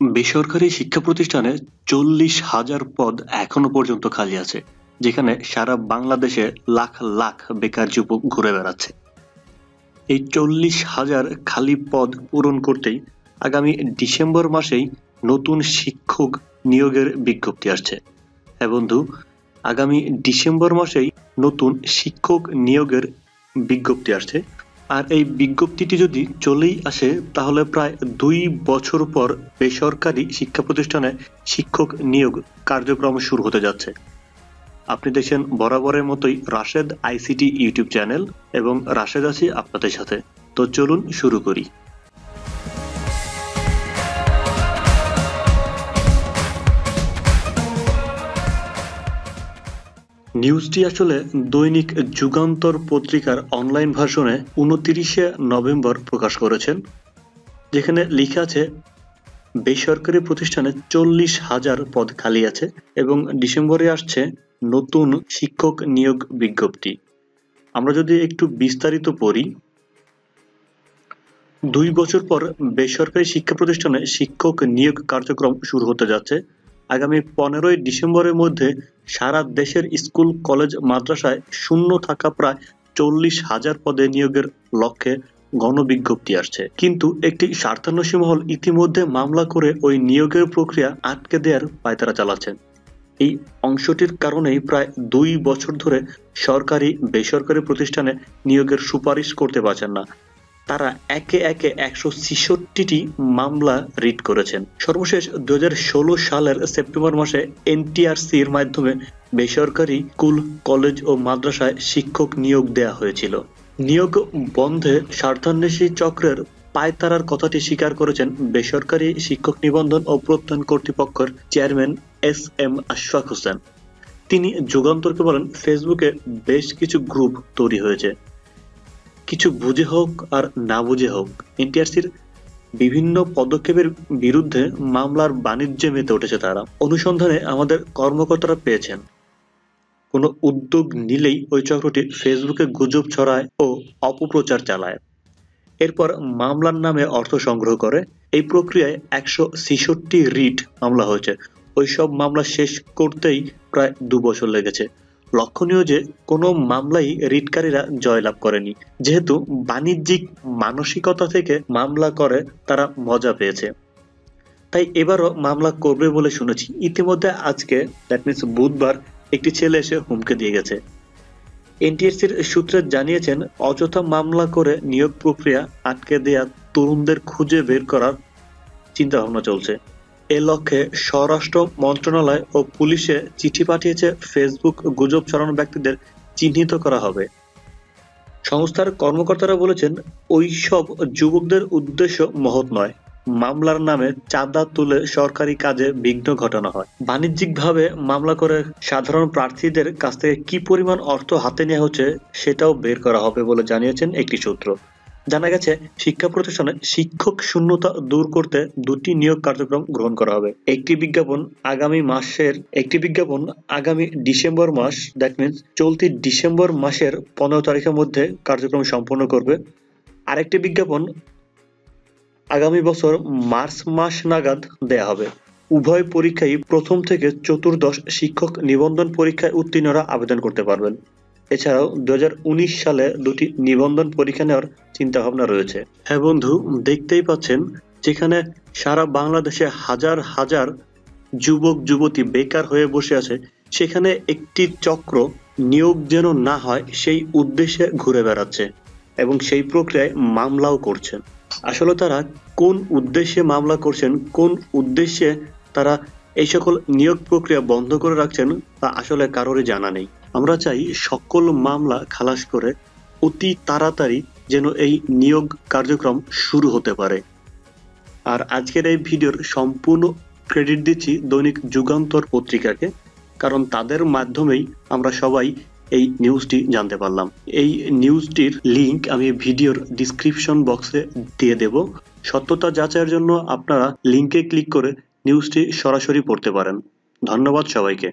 বেসরকারি শিক্ষা প্রতিষ্ঠানে ৪০,০০০ পদ এখনো পর্যন্ত খালি আছে, যেখানে সারা বাংলাদেশে লাখ লাখ বেকার যুবক ঘুরে বেড়াচ্ছে। এই ৪০,০০০ খালি পদ পূরণ করতেই আগামী ডিসেম্বর মাসেই নতুন শিক্ষক নিয়োগের বিজ্ঞপ্তি আসছে। হ্যাঁ বন্ধু, আগামী ডিসেম্বর মাসেই নতুন শিক্ষক নিয়োগের বিজ্ঞপ্তি আসছে। আর এই বিজ্ঞপ্তিটি যদি চলেই আসে, তাহলে প্রায় ২ বছর পর বেসরকারি শিক্ষা প্রতিষ্ঠানে শিক্ষক নিয়োগ কার্যক্রম শুরু হতে যাচ্ছে। আপনি দেখছেন বরাবরের মতোই রাশেদ আইসিটি ইউটিউব চ্যানেল, এবং রাশেদ আছি আপনাদের সাথে। তো চলুন শুরু করি। নিউজটি আসলে দৈনিক যুগান্তর পত্রিকার অনলাইন ভার্সনে ২৯শে নভেম্বর প্রকাশ করেছেন, যেখানে লেখা আছে বেসরকারি প্রতিষ্ঠানে ৪০,০০০ পদ খালি আছে এবং ডিসেম্বরে আসছে নতুন শিক্ষক নিয়োগ বিজ্ঞপ্তি। আমরা যদি একটু বিস্তারিত পড়ি, ২ বছর পর বেসরকারি শিক্ষা প্রতিষ্ঠানে শিক্ষক নিয়োগ কার্যক্রম শুরু হতে যাচ্ছে। আগামী ১৫ই ডিসেম্বরের মধ্যে সারা দেশের স্কুল, কলেজ, মাদ্রাসায় শূন্য থাকা প্রায় ৪০,০০০ পদে নিয়োগের লক্ষ্যে গণবিজ্ঞপ্তি আসছে। কিন্তু একটি স্বার্থান্বেষী মহল ইতিমধ্যে মামলা করে ওই নিয়োগের প্রক্রিয়া আটকে দেওয়ার পায়তারা চালাচ্ছেন। এই অংশটির কারণেই প্রায় ২ বছর ধরে সরকারি বেসরকারি প্রতিষ্ঠানে নিয়োগের সুপারিশ করতে পারছেন না। তারা একে একে ১৬৬টি মামলা রিট করেছেন। সর্বশেষ ২০১৬ সালের সেপ্টেম্বর মাসে এনটিআরসির মাধ্যমে বেসরকারি স্কুল, কলেজ ও মাদ্রাসায় শিক্ষক নিয়োগ দেয়া হয়েছিল। নিয়োগ বন্ধে স্বার্থান্বেষী চক্রের পায়তারার কথাটি স্বীকার করেছেন বেসরকারি শিক্ষক নিবন্ধন ও প্রত্যয়ন কর্তৃপক্ষের চেয়ারম্যান এস.এম. আশফাক হোসেন। তিনি যুগান্তরকে বলেন, ফেসবুকে বেশ কিছু গ্রুপ তৈরি হয়েছে, কিছু বুঝে হোক আর না বুঝে হোক এনটিআরসির বিভিন্ন পদক্ষেপের বিরুদ্ধে মামলার বাণিজ্যে মেতে উঠেছে তারা। অনুসন্ধানে আমাদের কর্মকর্তারা পেয়েছেন, কোনো উদ্যোগ নিলেই ওই চক্রটি ফেসবুকে গুজব ছড়ায় ও অপপ্রচার চালায়। এরপর মামলার নামে অর্থ সংগ্রহ করে। এই প্রক্রিয়ায় ১৬৬ রিট মামলা হয়েছে। ওই সব মামলা শেষ করতেই প্রায় ২ বছর লেগেছে। লক্ষণীয় যে কোনো মামলাই রিটকারীরা জয়লাভ করেনি, যেহেতু বাণিজ্যিক মানসিকতা থেকে মামলা করে তারা মজা পেয়েছে। তাই এবারও মামলা করবে বলে শুনেছি। ইতিমধ্যে আজকে দ্যাট মিনস বুধবার একটি ছেলে এসে হুমকি দিয়ে গেছে। এনটিআরসির সূত্রে জানিয়েছেন, অযথা মামলা করে নিয়োগ প্রক্রিয়া আটকে দেয়া তরুণদের খুঁজে বের করার চিন্তাভাবনা চলছে। এ লক্ষ্যে স্বরাষ্ট্র মন্ত্রণালয় ও পুলিশে চিঠি পাঠিয়েছে। ফেসবুক গুজব ছড়ানো ব্যক্তিদের চিহ্নিত করা হবে। সংস্থার কর্মকর্তারা বলেছেন, ওই সব যুবকদের উদ্দেশ্য মহৎ নয়। মামলার নামে চাঁদা তুলে সরকারি কাজে বিঘ্ন ঘটানো হয়। বাণিজ্যিকভাবে মামলা করে সাধারণ প্রার্থীদের কাছ থেকে কি পরিমাণ অর্থ হাতে নেওয়া হচ্ছে সেটাও বের করা হবে বলে জানিয়েছেন একটি সূত্র। জানা গেছে, শিক্ষা প্রতিষ্ঠানে শিক্ষক শূন্যতা দূর করতে ২টি নিয়োগ কার্যক্রম গ্রহণ করা হবে। একটি বিজ্ঞাপন আগামী ডিসেম্বর মাস, দ্যাট মিনস চলতি ডিসেম্বর মাসের ১৫ তারিখের মধ্যে কার্যক্রম সম্পন্ন করবে। আরেকটি বিজ্ঞাপন আগামী বছর মার্চ মাস নাগাদ দেয়া হবে। উভয় পরীক্ষায় প্রথম থেকে চতুর্দশ শিক্ষক নিবন্ধন পরীক্ষায় উত্তীর্ণরা আবেদন করতে পারবেন। এছাড়াও ২০১৯ সালে ২টি নিবন্ধন পরীক্ষা নেওয়ার চিন্তাভাবনা রয়েছে। হ্যাঁ বন্ধু, দেখতেই পাচ্ছেন, যেখানে সারা বাংলাদেশে হাজার হাজার যুবক যুবতী বেকার হয়ে বসে আছে, সেখানে একটি চক্র নিয়োগ যেন না হয় সেই উদ্দেশ্যে ঘুরে বেড়াচ্ছে এবং সেই প্রক্রিয়ায় মামলাও করছেন। আসলে তারা কোন উদ্দেশ্যে মামলা করছেন, কোন উদ্দেশ্যে তারা এই সকল নিয়োগ প্রক্রিয়া বন্ধ করে রাখছেন, তা আসলে কারোরই জানা নেই। আমরা চাই সকল মামলা খালাস করে অতি তাড়াতাড়ি যেন এই নিয়োগ কার্যক্রম শুরু হতে পারে। আর আজকের এই ভিডিওর সম্পূর্ণ ক্রেডিট দিচ্ছি দৈনিক যুগান্তর পত্রিকাকে, কারণ তাদের মাধ্যমেই আমরা সবাই এই নিউজটি জানতে পারলাম। এই নিউজটির লিংক আমি ভিডিওর ডিসক্রিপশন বক্সে দিয়ে দেব। সত্যতা যাচাইয়ের জন্য আপনারা লিংকে ক্লিক করে নিউজটি সরাসরি পড়তে পারেন। ধন্যবাদ সবাইকে।